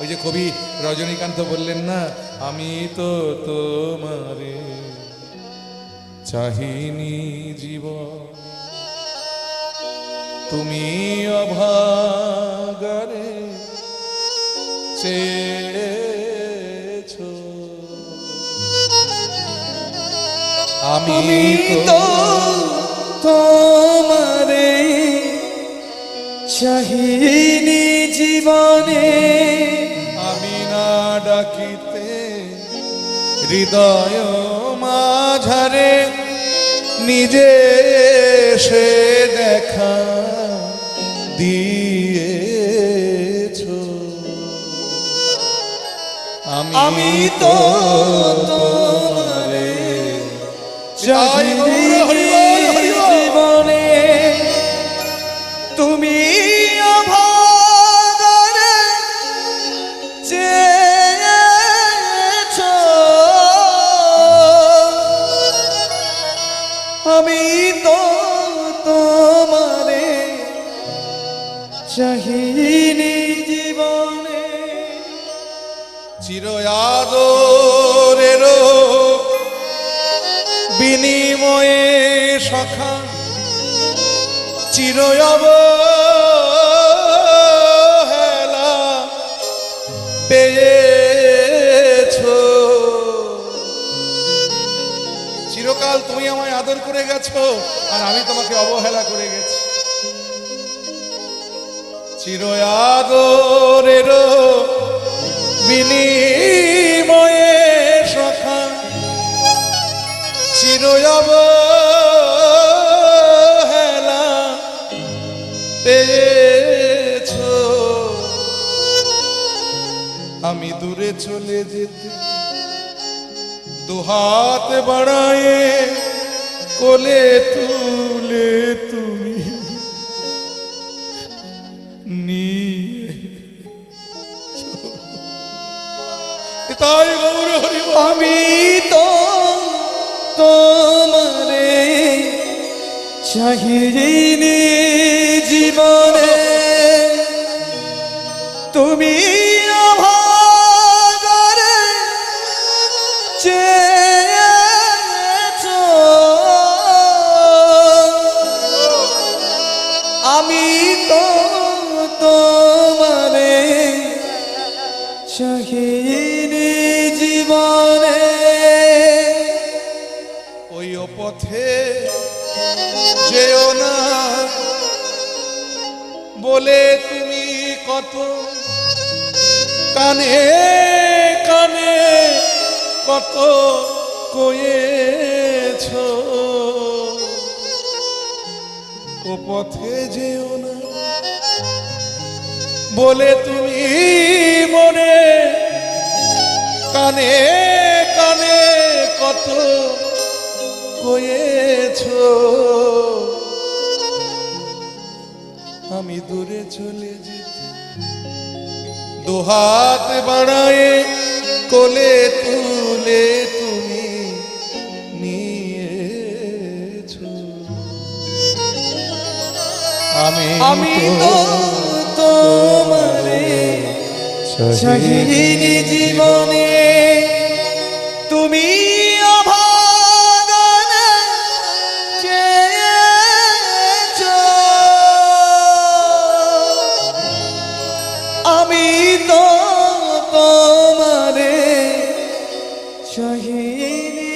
ওই যে কবি রজনীকান্ত বললেন না, আমি তো তোমারে চাহিনি জীবন, তুমি অভাগারে চেয়েছো। আমি তো তোমারে চাহিনি জীবনে, আমি না ডাকিতে হৃদয় মাঝারে নিজে সে দেখা দিয়েছো। আমি তো তোমারে চাহিনি জীবনে, তুমি অভাগারে চেয়েছো। আমি তো তোমারে চাহিনি জীবনে। চির আদরেরও বিনিময়ে সখা চির অবহেলা পেয়েছো। চিরকাল তুমি আমায় আদর করে গেছো আর আমি তোমাকে অবহেলা করে গেছি। চির আদরেরও বিনিময়ে সখা চির অবহেলা পেয়েছো। আমি দূরে চলে যেতে দুহাত বাড়ায়ে কোলে তুলে তুমি নিয়ে তাই গৌর হরি। আমি তো তোমারে চাহিনি জীবনে, তুমি অভাগারে চেয়েছো। আমি তো তোমারে চাহিনি জীবনে। ওই পথে যেও না বলে তুমি কত কানে কানে কত কয়েছো। ও পথে যেও না বলে তুমি মনে কানে কানে কত কয়েছো। আমি দূরে চলে যেতে দুহাত বাড়ায়ে কোলে তুলে তুমি নিয়েছো। আমি তো তোমারে চাহিনি জীবনে, তুমি অভাগারে চেয়েছো। আমি তো তোমারে চাহিনি